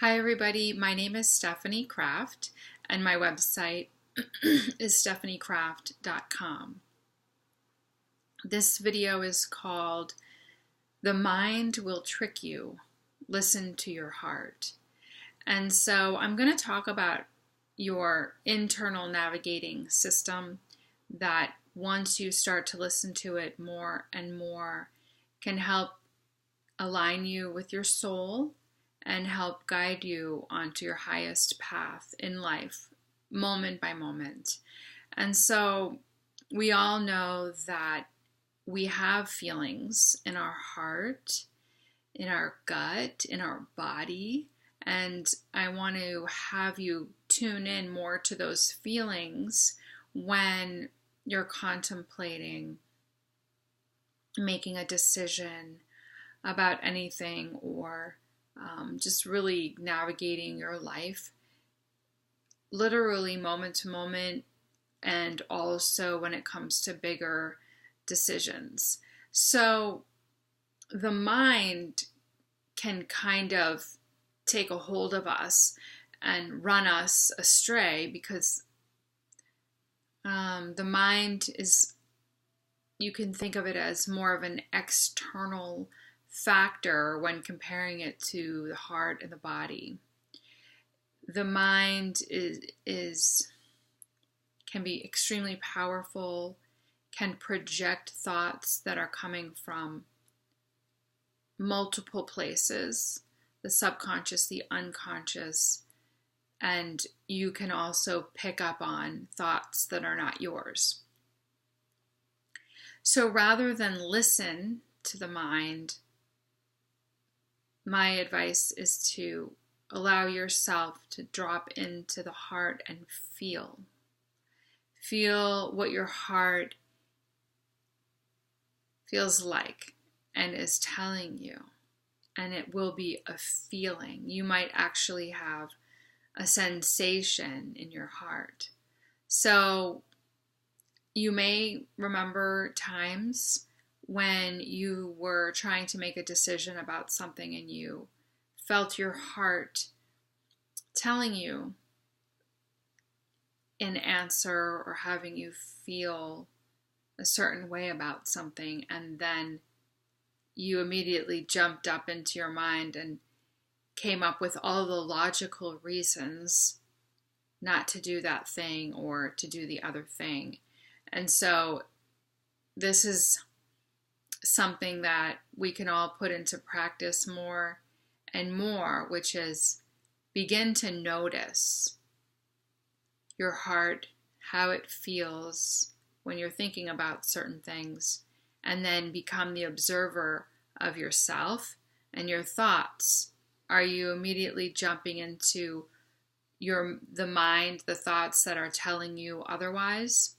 Hi everybody, my name is Stephanie Kraft and my website is stephaniecraft.com. This video is called The Mind Will Trick You. Listen to your heart. And so I'm going to talk about your internal navigating system that once you start to listen to it more and more can help align you with your soul and help guide you onto your highest path in life, moment by moment. And so we all know that we have feelings in our heart, in our gut, in our body, and I want to have you tune in more to those feelings when you're contemplating making a decision about anything or just really navigating your life, literally moment to moment, and also when it comes to bigger decisions. So the mind can kind of take a hold of us and run us astray because the mind is, you can think of it as more of an external factor when comparing it to the heart and the body. The mind can be extremely powerful, can project thoughts that are coming from multiple places, the subconscious, the unconscious, and you can also pick up on thoughts that are not yours. So rather than listen to the mind, my advice is to allow yourself to drop into the heart and feel. Feel what your heart feels like and is telling you. And it will be a feeling. You might actually have a sensation in your heart. So you may remember times when you were trying to make a decision about something and you felt your heart telling you an answer or having you feel a certain way about something, and then you immediately jumped up into your mind and came up with all the logical reasons not to do that thing or to do the other thing. And so this is something that we can all put into practice more and more, which is begin to notice your heart, how it feels when you're thinking about certain things, and then become the observer of yourself and your thoughts. Are you immediately jumping into the mind, the thoughts that are telling you otherwise?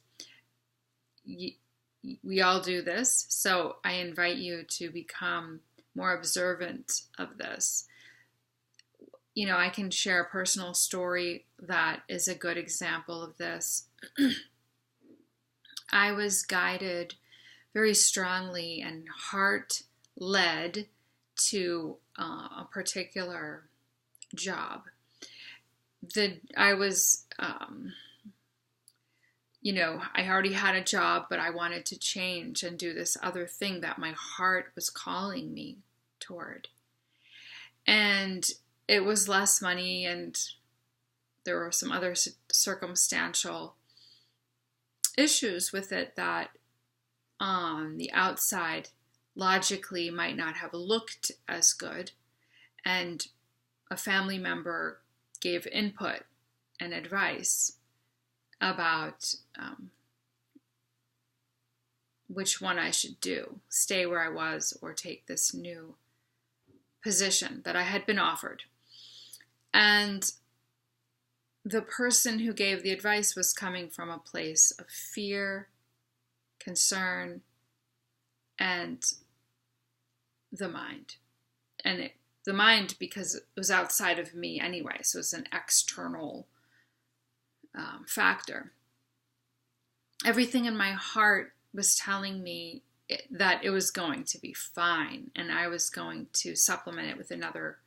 We all do this, so I invite you to become more observant of this. You know, I can share a personal story that is a good example of this. I was guided very strongly and heart-led to a particular job. I already had a job, but I wanted to change and do this other thing that my heart was calling me toward. And it was less money, and there were some other circumstantial issues with it that on the outside logically might not have looked as good. And a family member gave input and advice about which one I should do, stay where I was or take this new position that I had been offered. And the person who gave the advice was coming from a place of fear, concern, and the mind. And the mind, because it was outside of me anyway, so it's an external factor. Everything in my heart was telling me that it was going to be fine, and I was going to supplement it with another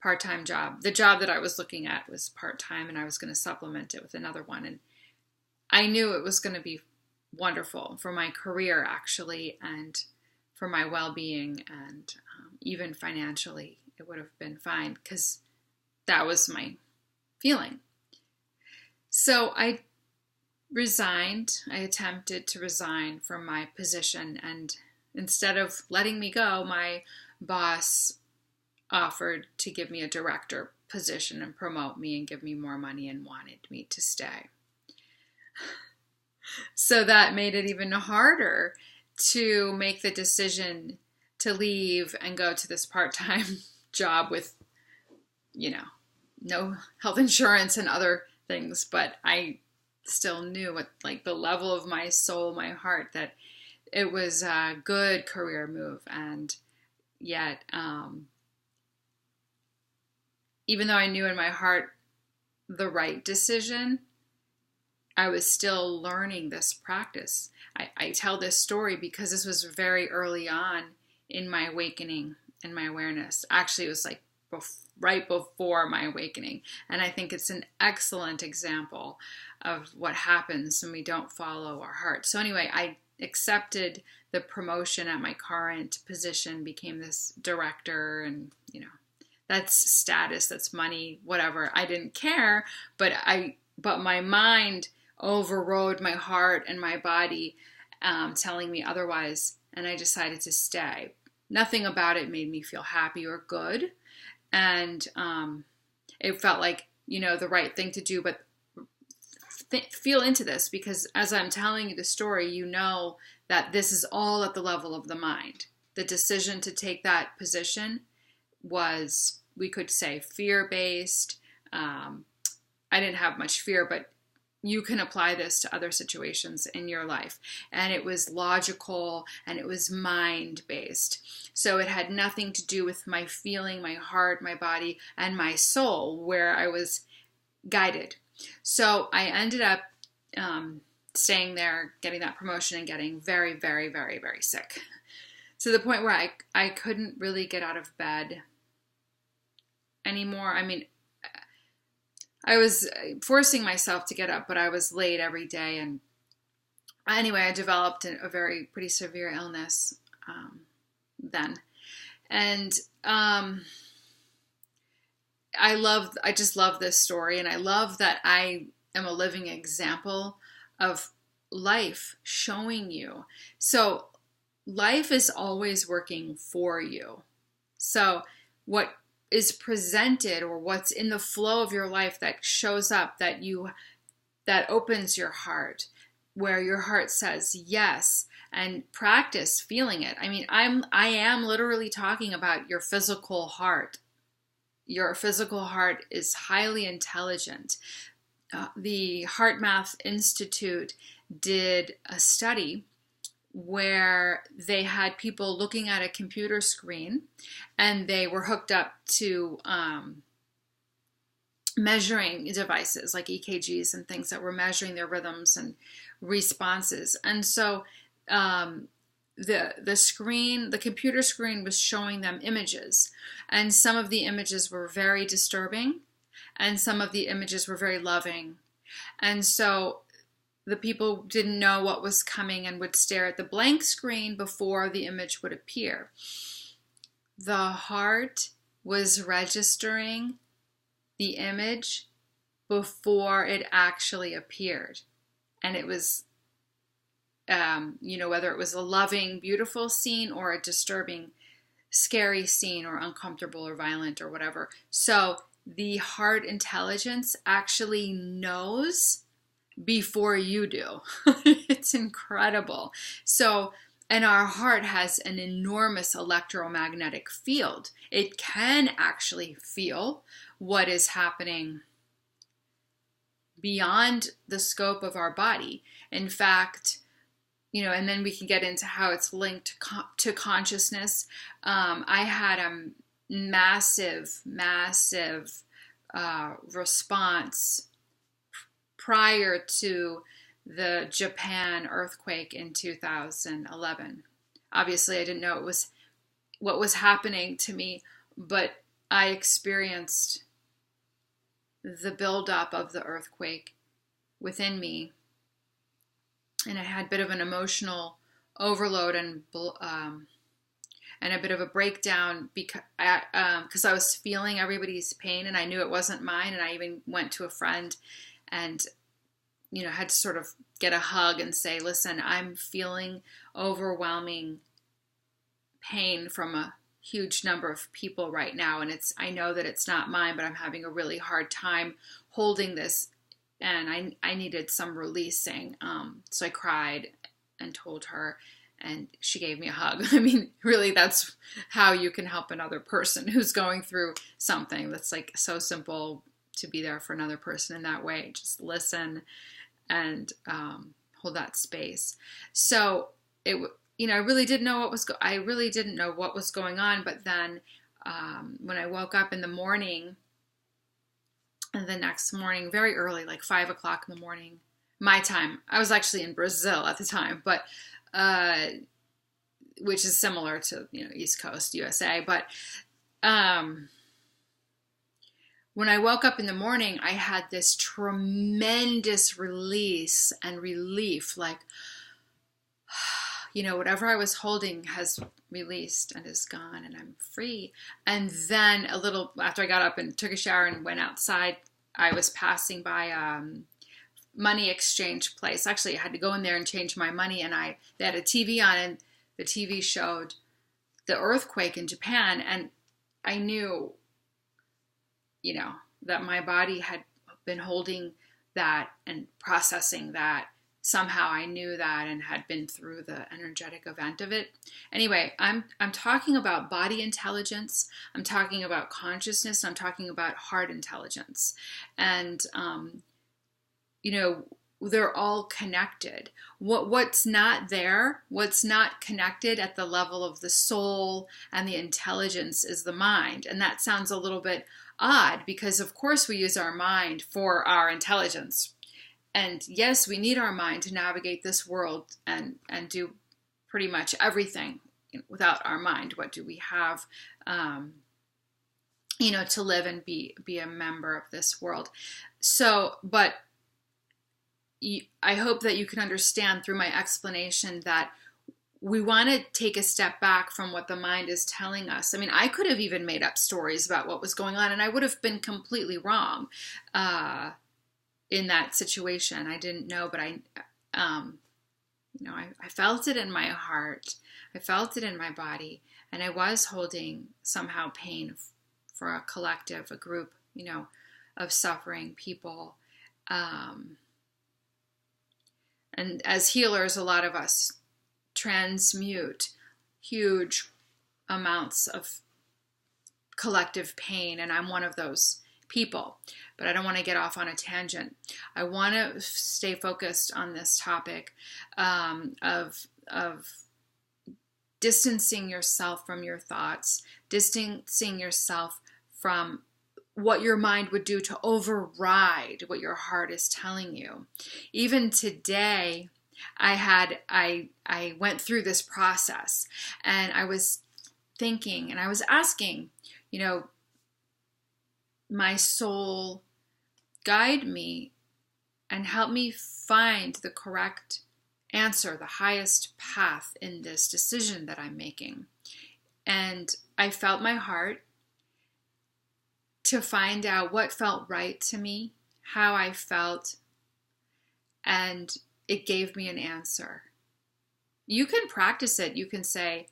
part-time job. The job that I was looking at was part-time, and I was going to supplement it with another one. And I knew it was going to be wonderful for my career, actually, and for my well-being, and even financially, it would have been fine because that was my feeling. So I resigned. I attempted to resign from my position, and instead of letting me go, my boss offered to give me a director position and promote me and give me more money and wanted me to stay. So that made it even harder to make the decision to leave and go to this part-time job with, no health insurance and other things. But I still knew at like the level of my soul, my heart, that it was a good career move. And yet, even though I knew in my heart the right decision, I was still learning this practice. I tell this story because this was very early on in my awakening and my awareness. Actually, it was like right before my awakening. And I think it's an excellent example of what happens when we don't follow our heart. So anyway, I accepted the promotion at my current position, became this director, and that's status, that's money, whatever. I didn't care, but my mind overrode my heart and my body, telling me otherwise, and I decided to stay. Nothing about it made me feel happy or good, and it felt like the right thing to do. But feel into this, because as I'm telling you the story, that this is all at the level of the mind. The decision to take that position was, we could say, fear-based. I didn't have much fear, but you can apply this to other situations in your life. And it was logical, and it was mind-based. So it had nothing to do with my feeling, my heart, my body, and my soul, where I was guided. So I ended up staying there, getting that promotion, and getting very, very, very, very sick. To the point where I couldn't really get out of bed anymore. I mean, I was forcing myself to get up, but I was late every day. And anyway, I developed a pretty severe illness then. And I just love this story. And I love that I am a living example of life showing you. So life is always working for you. So what is presented, or what's in the flow of your life that shows up, that opens your heart, where your heart says yes, and practice feeling it. I mean, I am literally talking about your physical heart. Your physical heart is highly intelligent. The HeartMath Institute did a study where they had people looking at a computer screen, and they were hooked up to measuring devices like EKGs and things that were measuring their rhythms and responses. And so the computer screen was showing them images, and some of the images were very disturbing, and some of the images were very loving. And so the people didn't know what was coming and would stare at the blank screen before the image would appear. The heart was registering the image before it actually appeared. And it was, whether it was a loving, beautiful scene, or a disturbing, scary scene, or uncomfortable or violent or whatever. So the heart intelligence actually knows before you do. It's incredible. So, and our heart has an enormous electromagnetic field. It can actually feel what is happening beyond the scope of our body. In fact, and then we can get into how it's linked to consciousness. I had a massive response prior to the Japan earthquake in 2011. Obviously, I didn't know what was happening to me, but I experienced the buildup of the earthquake within me, and I had a bit of an emotional overload and a bit of a breakdown because I was feeling everybody's pain, and I knew it wasn't mine. And I even went to a friend and, had to sort of get a hug and say, listen, I'm feeling overwhelming pain from a huge number of people right now. And I know that it's not mine, but I'm having a really hard time holding this. And I needed some releasing. So I cried and told her, and she gave me a hug. I mean, really, that's how you can help another person who's going through something that's like so simple, to be there for another person in that way. Just listen and hold that space. So I really didn't know what was going on. But then when I woke up in the morning, and the next morning, very early, like 5 o'clock in the morning, my time. I was actually in Brazil at the time, but which is similar to East Coast USA. But when I woke up in the morning, I had this tremendous release and relief, like whatever I was holding has released and is gone, and I'm free. And then a little after I got up and took a shower and went outside, I was passing by money exchange place. Actually, I had to go in there and change my money, and they had a TV on, and the TV showed the earthquake in Japan, and I knew, that my body had been holding that and processing that. Somehow I knew that and had been through the energetic event of it. Anyway, I'm talking about body intelligence. I'm talking about consciousness. I'm talking about heart intelligence. And, they're all connected. What's not there, what's not connected at the level of the soul and the intelligence is the mind. And that sounds a little bit odd because, of course, we use our mind for our intelligence. And yes, we need our mind to navigate this world and do pretty much everything. Without our mind, what do we have, to live and be a member of this world? So, but I hope that you can understand through my explanation that we want to take a step back from what the mind is telling us. I mean, I could have even made up stories about what was going on, and I would have been completely wrong in that situation. I didn't know, but I felt it in my heart. I felt it in my body, and I was holding somehow pain for a collective, a group, of suffering people. And as healers, a lot of us transmute huge amounts of collective pain, and I'm one of those people. But I don't want to get off on a tangent. I want to stay focused on this topic of distancing yourself from your thoughts, distancing yourself from what your mind would do to override what your heart is telling you. Even today, I went through this process, and I was thinking, and I was asking, my soul, guide me and help me find the correct answer, the highest path in this decision that I'm making. And I felt my heart to find out what felt right to me, how I felt, and it gave me an answer. You can practice it. You can say,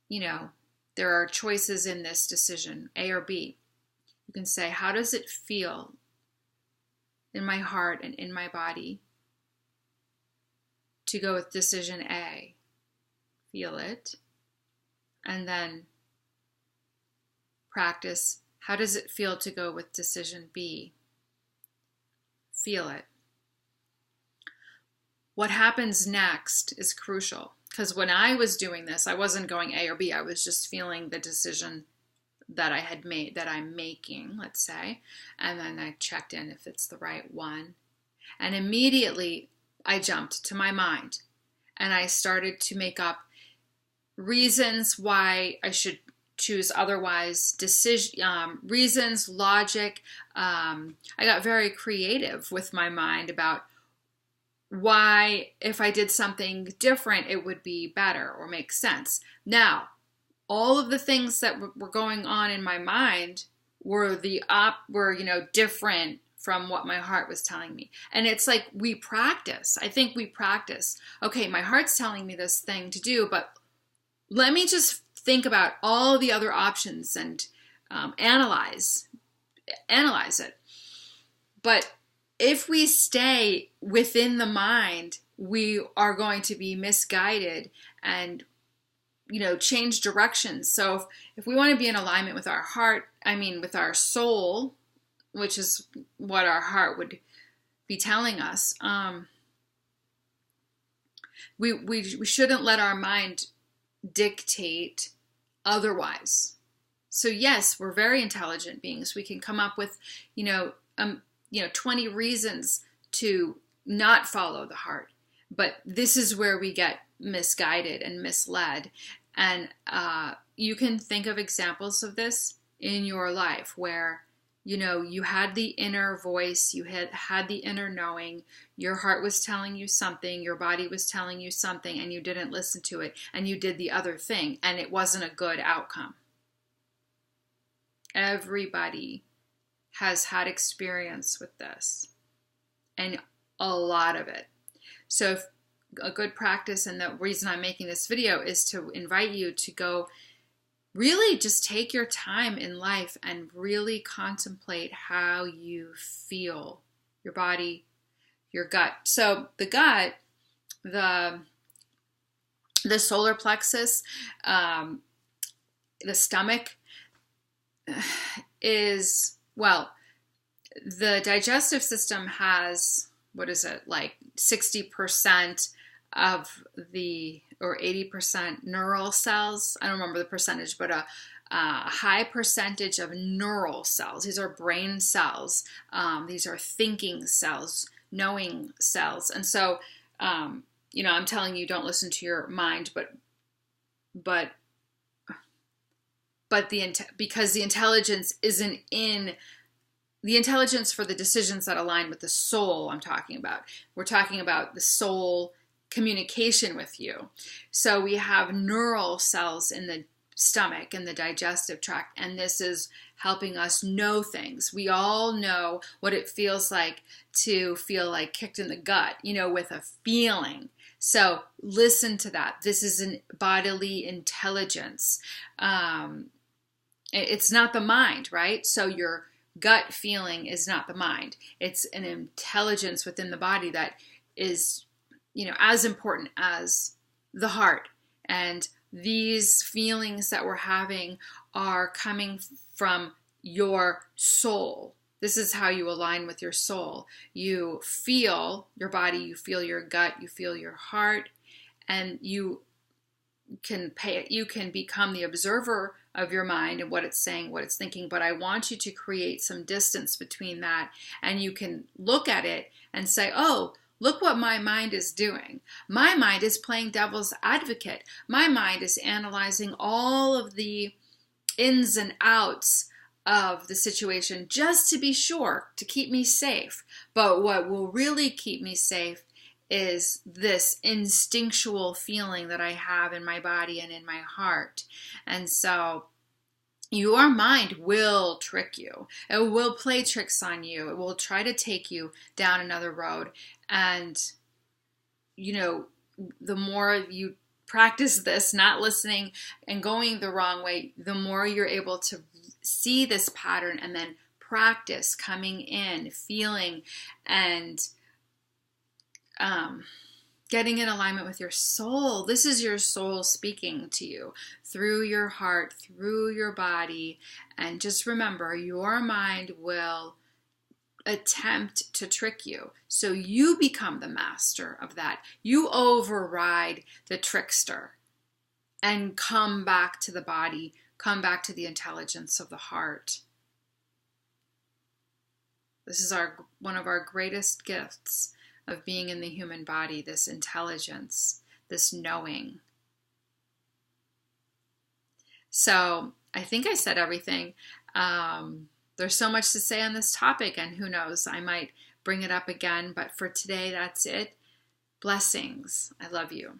there are choices in this decision, A or B. You can say, how does it feel in my heart and in my body to go with decision A? Feel it. And then practice, how does it feel to go with decision B? Feel it. What happens next is crucial, because when I was doing this, I wasn't going A or B. I was just feeling the decision that I had made, that I'm making, let's say, and then I checked in if it's the right one. And immediately I jumped to my mind, and I started to make up reasons why I should choose otherwise, reasons, logic. I got very creative with my mind about why, if I did something different, it would be better or make sense. Now, all of the things that were going on in my mind were different from what my heart was telling me. And it's like we practice. I think we practice. Okay, my heart's telling me this thing to do, but let me just think about all the other options and analyze it. But if we stay within the mind, we are going to be misguided and change directions. So if we want to be in alignment with our heart, with our soul, which is what our heart would be telling us, we shouldn't let our mind dictate otherwise. So yes, we're very intelligent beings. We can come up with 20 reasons to not follow the heart, but this is where we get misguided and misled. And you can think of examples of this in your life where you had the inner voice, you had the inner knowing, your heart was telling you something, your body was telling you something, and you didn't listen to it, and you did the other thing, and it wasn't a good outcome. Everybody has had experience with this, and a lot of it. So if a good practice, and the reason I'm making this video is to invite you to go really just take your time in life and really contemplate how you feel, your body, your gut. So the gut, the solar plexus, the stomach is, the digestive system has, 60% of or 80% neural cells. I don't remember the percentage, but a high percentage of neural cells. These are brain cells. These are thinking cells, knowing cells. And so, I'm telling you, don't listen to your mind, because the intelligence isn't in the intelligence for the decisions that align with the soul. I'm talking about. We're talking about the soul communication with you. So we have neural cells in the stomach and the digestive tract, and this is helping us know things. We all know what it feels like to feel like kicked in the gut, with a feeling. So listen to that. This is a bodily intelligence. It's not the mind, right? So your gut feeling is not the mind. It's an intelligence within the body that is as important as the heart. And these feelings that we're having are coming from your soul. This is how you align with your soul. You feel your body, you feel your gut, you feel your heart, and you can become the observer of your mind and what it's saying, what it's thinking. But I want you to create some distance between that, and you can look at it and say, oh, look what my mind is doing. My mind is playing devil's advocate. My mind is analyzing all of the ins and outs of the situation just to be sure, to keep me safe. But what will really keep me safe is this instinctual feeling that I have in my body and in my heart. And so your mind will trick you. It will play tricks on you. It will try to take you down another road. And, the more you practice this, not listening and going the wrong way, the more you're able to see this pattern and then practice coming in, feeling, and getting in alignment with your soul. This is your soul speaking to you through your heart, through your body. And just remember, your mind will attempt to trick you. So you become the master of that. You override the trickster and come back to the body, come back to the intelligence of the heart. This is one of our greatest gifts of being in the human body, this intelligence, this knowing. So I think I said everything. There's so much to say on this topic, and who knows, I might bring it up again. But for today, that's it. Blessings. I love you.